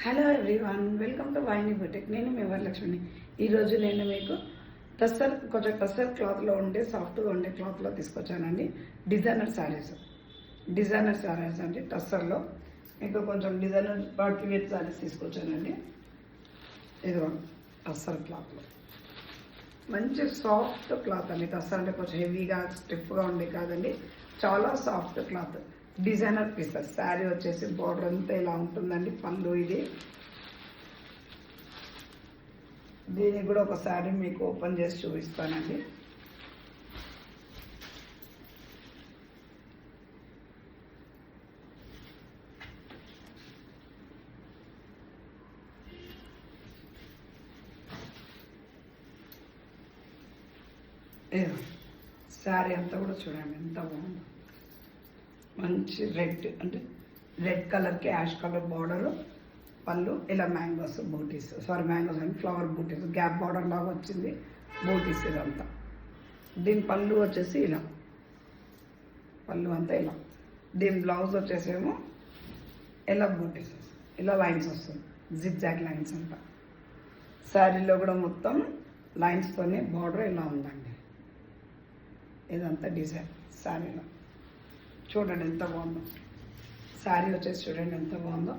Hello everyone, welcome to Vayini boutique. నేను మీ వరలక్ష్మిని. ఈరోజు నేను మీకు కొంచెం టస్సర్ క్లాత్లో ఉండే సాఫ్ట్గా ఉండే క్లాత్లో తీసుకొచ్చానండి. డిజైనర్ శారీస్ అండి. టస్సర్లో మీకు కొంచెం డిజైనర్ పార్టీ వేర్ శారీస్ తీసుకొచ్చానండి. ఇదిగో టస్సర్ క్లాత్లో మంచి సాఫ్ట్ క్లాత్ అండి. టస్సర్ అంటే కొంచెం హెవీగా స్టిఫ్గా ఉండే కాదండి, చాలా soft cloth. Designer pieces. Sari వచ్చేసి బోర్డర్ అంతా ఇలా ఉంటుందండి. పళ్ళు ఇది. దీనికి కూడా ఒక శారీ మీకు ఓపెన్ చేసి చూపిస్తానండి. శారీ అంతా కూడా చూడండి ఎంత బాగుందో. మంచి రెడ్ అంటే రెడ్ కలర్కి యాష్ కలర్ బార్డరు, పళ్ళు ఇలా మ్యాంగోస్ బూటీస్, మ్యాంగోస్ అండ్ ఫ్లవర్ బూటీస్, గ్యాప్ బార్డర్ లాగా వచ్చింది బూటీస్ ఇదంతా. దీని పళ్ళు వచ్చేసి ఇలా, పళ్ళు అంతా ఇలా. దీని బ్లౌజ్ వచ్చేసేమో ఇలా బూటీస్, ఇలా లైన్స్ వస్తుంది, జిగ్జాగ్ లైన్స్ అంతా. శారీలో కూడా మొత్తం లైన్స్తోనే బార్డర్ ఇలా ఉందండి. ఇదంతా డిజైన్ శారీలో. చూడండి ఎంత బాగుందో. శారీ వచ్చేసి చూడండి ఎంత బాగుందో.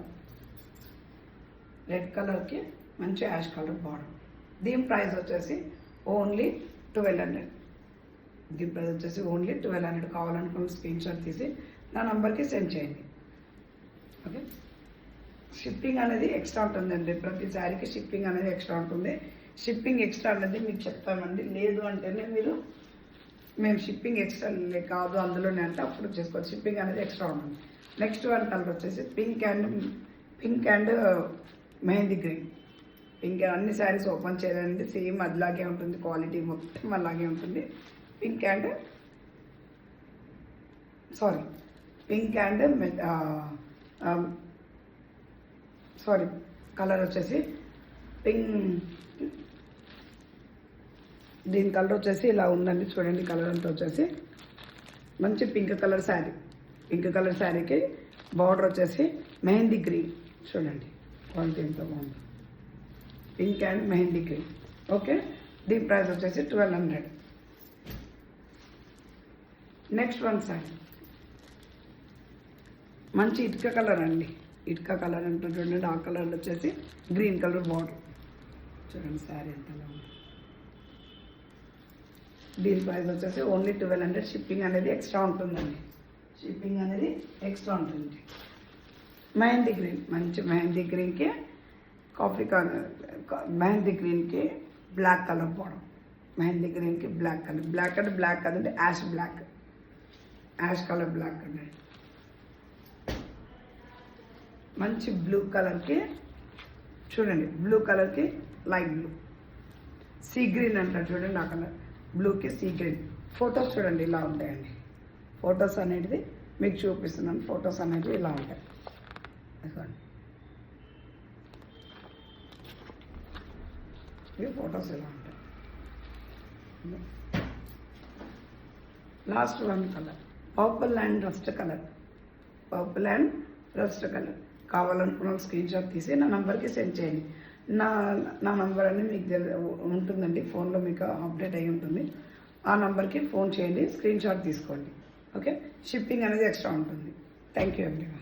రెడ్ కలర్కి మంచి యాష్ కలర్ బార్డర్. దీని ప్రైస్ వచ్చేసి ఓన్లీ 1200. దీని ప్రైస్ వచ్చేసి ఓన్లీ 1200. కావాలనుకున్న స్క్రీన్ షాట్ తీసి నా నంబర్కి సెండ్ చేయండి. ఓకే. షిప్పింగ్ అనేది ఎక్స్ట్రా ఉంటుందండి. ప్రతి శారీకి షిప్పింగ్ అనేది ఎక్స్ట్రా ఉంటుంది. షిప్పింగ్ ఎక్స్ట్రా అనేది మీకు చెప్తామండి. లేదు అంటేనే మేము షిప్పింగ్ ఎక్స్ట్రా కాదు అందులోనే అంటే అప్పుడు చేసుకోవచ్చు. షిప్పింగ్ అనేది ఎక్స్ట్రా ఉంటుంది. నెక్స్ట్ వన్ కలర్ వచ్చేసి pink and mehndi green. Pink అన్ని శారీస్ ఓపెన్ చేయాలండి. సేమ్ అదిలాగే ఉంటుంది, క్వాలిటీ మొత్తం అలాగే ఉంటుంది. పింక్ అండ్ కలర్ వచ్చేసి దీని కలర్ వచ్చేసి ఇలా ఉందండి. చూడండి కలర్ అంతా వచ్చేసి మంచి pink colour sari. Pink colour శారీకి బార్డర్ వచ్చేసి మెహందీ గ్రీన్. చూడండి క్వాలిటీ ఎంత బాగుంది. Pink and mehndi green. Okay. దీని ప్రైస్ వచ్చేసి 1200. నెక్స్ట్ వన్ శారీ మంచి ఇటుక కలర్ అండి. ఇటుక కలర్ అంటే చూడండి. ఆ కలర్ వచ్చేసి గ్రీన్ కలర్ బార్డర్. చూడండి శారీ ఎంత బాగుంది. దీని ప్రైస్ వచ్చేసి ఓన్లీ 1200. షిప్పింగ్ అనేది ఎక్స్ట్రా ఉంటుందండి. షిప్పింగ్ అనేది ఎక్స్ట్రా ఉంటుంది. మెహందీ గ్రీన్, మంచి మెహందీ గ్రీన్కి మెహందీ గ్రీన్కి బ్లాక్ కలర్ బార్డర్. మెహందీ గ్రీన్కి బ్లాక్ కలర్. బ్లాక్ అంటే బ్లాక్ కదండి, యాష్ కలర్ బ్లాక్ అండి. మంచి బ్లూ కలర్కి చూడండి, బ్లూ కలర్కి లైట్ బ్లూ, సీ గ్రీన్ అంటారు చూడండి. ఆ కలర్ బ్లూకి సీ గ్రీన్. ఫొటోస్ చూడండి ఇలా ఉంటాయండి. ఫొటోస్ అనేది మీకు చూపిస్తున్నాను. ఫొటోస్ అనేవి ఇలా ఉంటాయి. ఇవి ఫొటోస్ ఇలా ఉంటాయి. Last one colour purple and rust colour. కావాలనుకున్న స్క్రీన్ షాట్ తీసి నా నంబర్కి సెండ్ చేయండి. నా నంబర్ అనేది మీకు ఉంటుందండి. ఫోన్లో మీకు అప్డేట్ అయి ఉంటుంది. ఆ నంబర్కి ఫోన్ చేయండి, స్క్రీన్ షాట్ తీసుకోండి. ఓకే. షిప్పింగ్ అనేది ఎక్స్ట్రా ఉంటుంది. Thank you everyone.